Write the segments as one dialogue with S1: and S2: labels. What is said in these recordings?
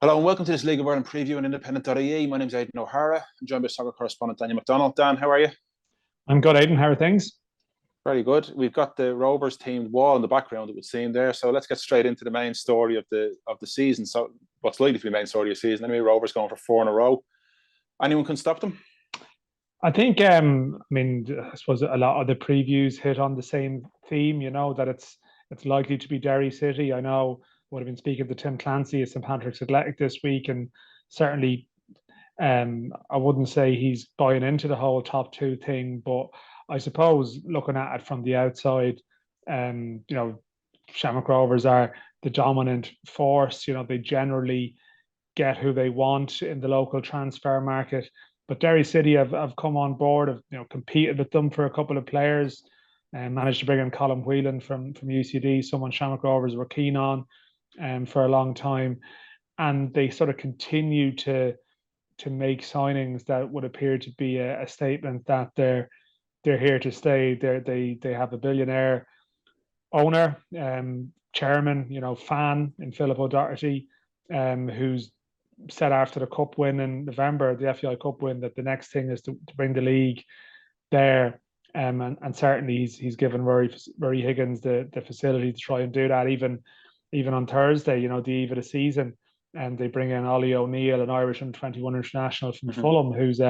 S1: Hello and welcome to this League of Ireland preview on Independent.ie. My name is Aidan O'Hara. I'm joined by soccer correspondent Daniel McDonnell. Dan, how are you?
S2: I'm good, Aidan. How are things?
S1: Very good. We've got the Rovers themed wall in the background, it would seem there. So let's get straight into the main story of the season. So what's likely to be the main story of the season? Anyway, Rovers going for four in a row. Anyone can stop them?
S2: I think, I suppose a lot of the previews hit on the same theme, that it's likely to be Derry City. I know would have been speaking to Tim Clancy at St Patrick's Athletic this week, and certainly I wouldn't say he's buying into the whole top two thing, but I suppose looking at it from the outside, Shamrock Rovers are the dominant force. They generally get who they want in the local transfer market. But Derry City have come on board, have competed with them for a couple of players, and managed to bring in Colin Whelan from UCD, someone Shamrock Rovers were keen on for a long time. And they sort of continue to make signings that would appear to be a statement that they're here to stay. They have a billionaire owner, chairman, fan in Philip O'Doherty, who's said after the cup win in November, the FAI Cup win, that the next thing is to bring the league there. And certainly he's given Rory Higgins the facility to try and do that. Even on Thursday, the eve of the season, and they bring in Ollie O'Neill, an Irish under-21 international from Fulham, who's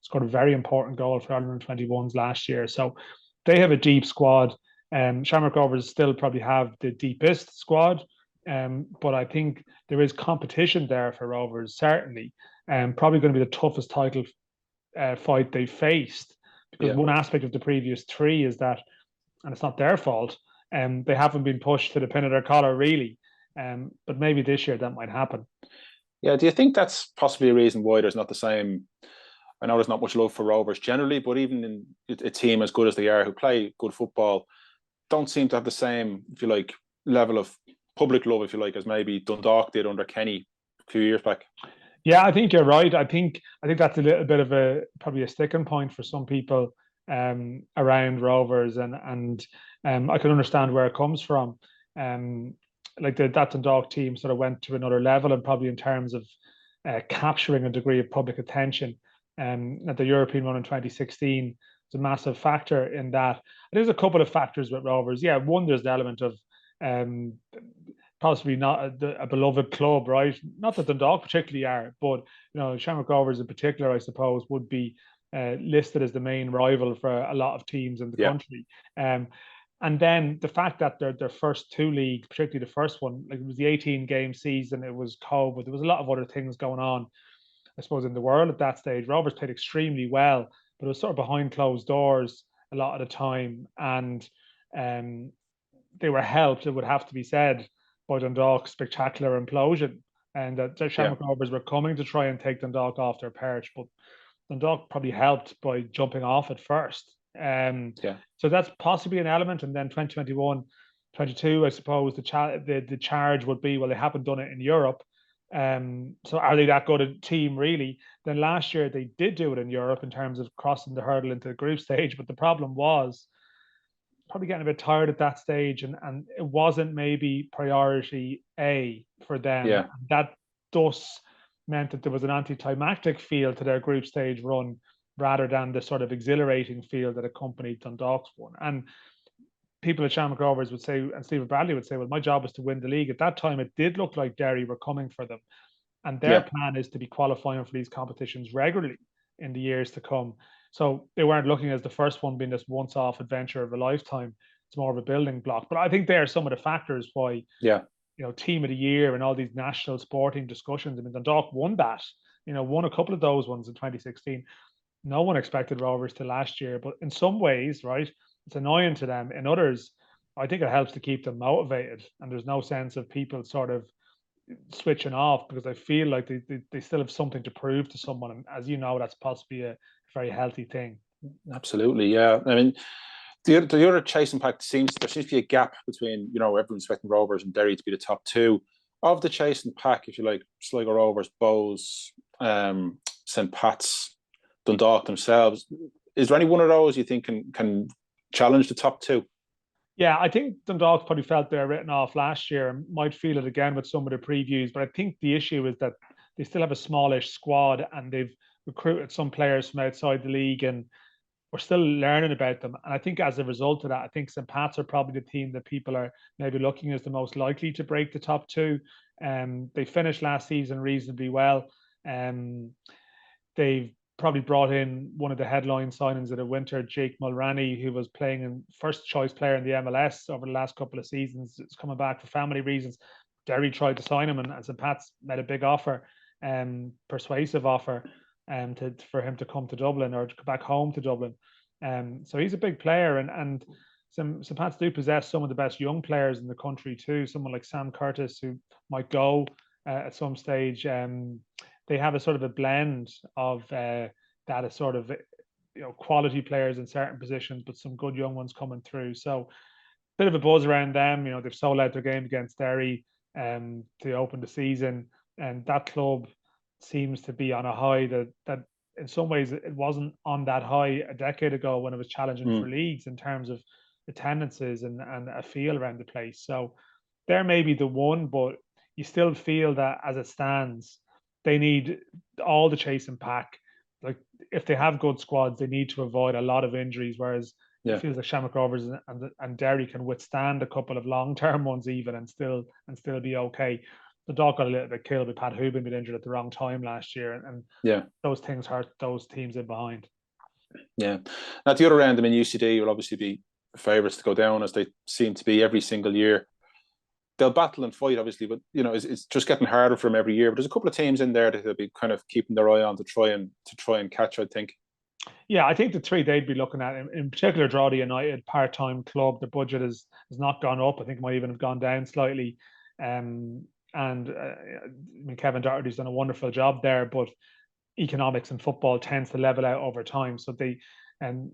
S2: scored a very important goal for Ireland under-21s last year. So they have a deep squad. Shamrock Rovers still probably have the deepest squad, but I think there is competition there for Rovers, certainly. Probably going to be the toughest title fight they faced, because one aspect of the previous three is that, and it's not their fault, they haven't been pushed to the pin of their collar, really. But maybe this year that might happen.
S1: Yeah, do you think that's possibly a reason why there's not the same? I know there's not much love for Rovers generally, but even in a team as good as they are, who play good football, don't seem to have the same, if you like, level of public love, if you like, as maybe Dundalk did under Kenny a few years back.
S2: Yeah, I think you're right. I think that's a little bit of probably a sticking point for some people around Rovers, and I can understand where it comes from. Like that Dundalk team sort of went to another level, and probably in terms of capturing a degree of public attention. At the European run in 2016 is a massive factor in that. There's a couple of factors with Rovers. Yeah, one, there's the element of um, possibly not a beloved club, right? Not that Dundalk particularly are, but Shamrock Rovers in particular, I suppose, would be listed as the main rival for a lot of teams in the country. And then the fact that their first two leagues, particularly the first one, like it was the 18-game season, it was COVID, there was a lot of other things going on, I suppose, in the world at that stage. Rovers played extremely well, but it was sort of behind closed doors a lot of the time. And they were helped, it would have to be said, by Dundalk's spectacular implosion. And that the Shamrock Rovers were coming to try and take Dundalk off their perch, but Dundalk probably helped by jumping off at first. So that's possibly an element. And then 2021, 22, I suppose the charge would be, well, they haven't done it in Europe. So are they that good a team, really? Then last year they did do it in Europe in terms of crossing the hurdle into the group stage, but the problem was probably getting a bit tired at that stage, and it wasn't maybe priority A for them.
S1: Yeah.
S2: That thus meant that there was an anticlimactic feel to their group stage run rather than the sort of exhilarating feel that accompanied Dundalk's one. And people at Shamrock Rovers would say, and Stephen Bradley would say, well, my job was to win the league. At that time, it did look like Derry were coming for them. And their plan is to be qualifying for these competitions regularly in the years to come. So they weren't looking as the first one being this once-off adventure of a lifetime. It's more of a building block. But I think there are some of the factors why, team of the year and all these national sporting discussions. I mean, Dundalk won that, won a couple of those ones in 2016. No one expected Rovers to last year, but in some ways, right, it's annoying to them. In others, I think it helps to keep them motivated, and there's no sense of people sort of switching off, because I feel like they still have something to prove to someone. And as you know, that's possibly a very healthy thing.
S1: Absolutely, yeah. I mean, the other chasing pack there seems to be a gap between, everyone's expecting Rovers and Derry to be the top two of the chasing pack, if you like. Sligo Rovers, Bows, St Pat's, Dundalk themselves. Is there any one of those you think can challenge the top two?
S2: Yeah, I think Dundalk probably felt they're written off last year and might feel it again with some of the previews. But I think the issue is that they still have a smallish squad and they've recruited some players from outside the league and we're still learning about them. And I think as a result of that, I think St. Pat's are probably the team that people are maybe looking as the most likely to break the top two. They finished last season reasonably well. Um, they've probably brought in one of the headline signings of the winter, Jake Mulroney, who was playing in first choice player in the MLS over the last couple of seasons. It's coming back for family reasons. Derry tried to sign him, and St. Pat's made a big offer, persuasive offer, for him to come to Dublin or to come back home to Dublin. So he's a big player, and St. Pat's do possess some of the best young players in the country too. Someone like Sam Curtis, who might go at some stage. They have a sort of a blend of that is sort of quality players in certain positions, but some good young ones coming through. So bit of a buzz around them. They've sold out their game against Derry to open the season, and that club seems to be on a high that in some ways it wasn't on that high a decade ago when it was challenging for leagues in terms of attendances and a feel around the place. So they're maybe the one, but you still feel that as it stands, they need all the chase and pack. Like if they have good squads, they need to avoid a lot of injuries. Whereas it feels like Shamrock Rovers and Derry can withstand a couple of long-term ones even and still be okay. The dog got a little bit killed with Pat Hoobin being injured at the wrong time last year, and those things hurt those teams in behind.
S1: Yeah. Now at the other end, I mean, UCD will obviously be favourites to go down as they seem to be every single year. They'll battle and fight, obviously, but it's just getting harder for them every year. But there's a couple of teams in there that they'll be kind of keeping their eye on to try and catch, I think.
S2: Yeah, I think the three they'd be looking at, in particular, Drogheda United, part-time club. The budget has not gone up. I think it might even have gone down slightly. And I mean, Kevin Doherty's done a wonderful job there, but economics in football tends to level out over time. So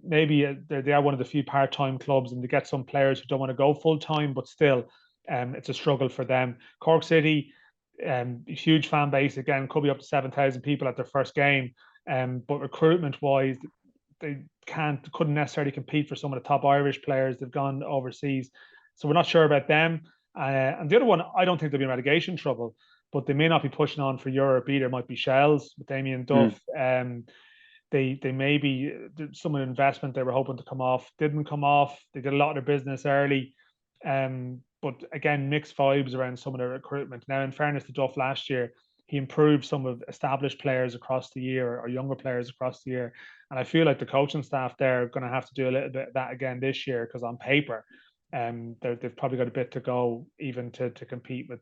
S2: maybe they are one of the few part-time clubs, and they get some players who don't want to go full-time, but still, it's a struggle for them. Cork City, huge fan base again, could be up to 7,000 people at their first game. But recruitment-wise, they couldn't necessarily compete for some of the top Irish players. They've gone overseas, so we're not sure about them. And the other one, I don't think they'll be in relegation trouble, but they may not be pushing on for Europe either. It might be Shells with Damien Duff. They may be some of the investment they were hoping to come off didn't come off. They did a lot of their business early. But again, mixed vibes around some of their recruitment. Now, in fairness to Duff last year, he improved some of established players across the year or younger players across the year. And I feel like the coaching staff there are going to have to do a little bit of that again this year, because on paper, they've probably got a bit to go even to compete with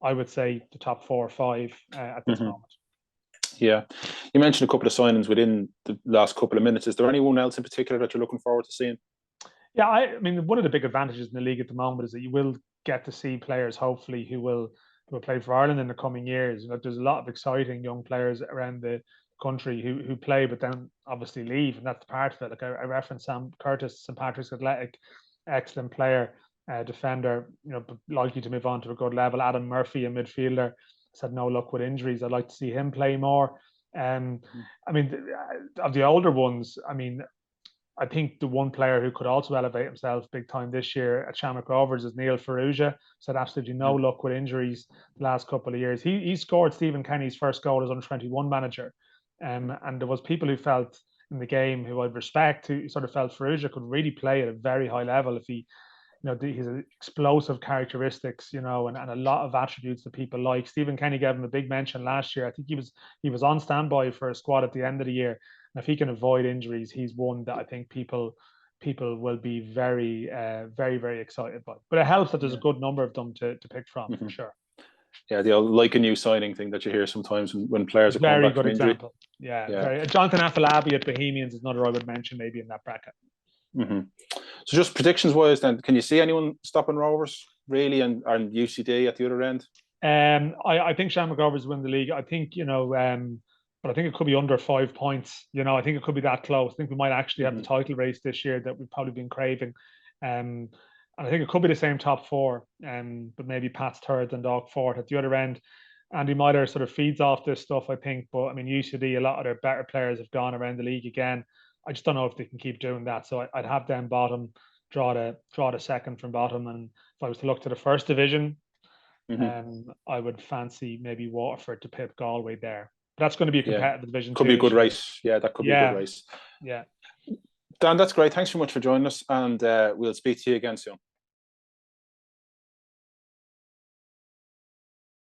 S2: I would say, the top 4 or 5 at this moment.
S1: Yeah. You mentioned a couple of signings within the last couple of minutes. Is there anyone else in particular that you're looking forward to seeing?
S2: Yeah, I mean, one of the big advantages in the league at the moment is that you will get to see players, hopefully, who will play for Ireland in the coming years. There's a lot of exciting young players around the country who play, but then obviously leave, and that's part of it. Like I referenced Sam Curtis, St. Patrick's Athletic, excellent player, defender, but likely to move on to a good level. Adam Murphy, a midfielder, has had no luck with injuries. I'd like to see him play more. I mean, of the older ones, I mean, I think the one player who could also elevate himself big time this year at Shamrock Rovers is Neil Farrugia. He's had absolutely no luck with injuries the last couple of years. He scored Stephen Kenny's first goal as under-21 manager. And there was people who felt in the game, who I'd respect, who sort of felt Farrugia could really play at a very high level if he, his explosive characteristics, and a lot of attributes that people like. Stephen Kenny gave him a big mention last year. I think he was on standby for a squad at the end of the year. And if he can avoid injuries, he's one that I think people will be very, very, very excited by. But it helps that there's a good number of them to pick from, for sure.
S1: Yeah, the old like a new signing thing that you hear sometimes when players are coming back from injury.
S2: Very good example. Yeah. Jonathan Afolabi at Bohemians is another I would mention maybe in that bracket.
S1: So just predictions wise then, can you see anyone stopping Rovers really and UCD at the other end?
S2: I think Shamrock Rovers win the league. I think, but I think it could be under 5 points. I think it could be that close. I think we might actually have the title race this year that we've probably been craving. And I think it could be the same top 4, but maybe Pat's third and Dog fourth at the other end. Andy Myler sort of feeds off this stuff, I think. But I mean, UCD, a lot of their better players have gone around the league again. I just don't know if they can keep doing that. So I'd have them bottom. draw the second from bottom. And if I was to look to the first division, I would fancy maybe Waterford to pip Galway there. But that's going to be a competitive division.
S1: Could be a good race. Yeah, that could be a good race.
S2: Yeah.
S1: Dan, that's great. Thanks so much for joining us, and we'll speak to you again soon.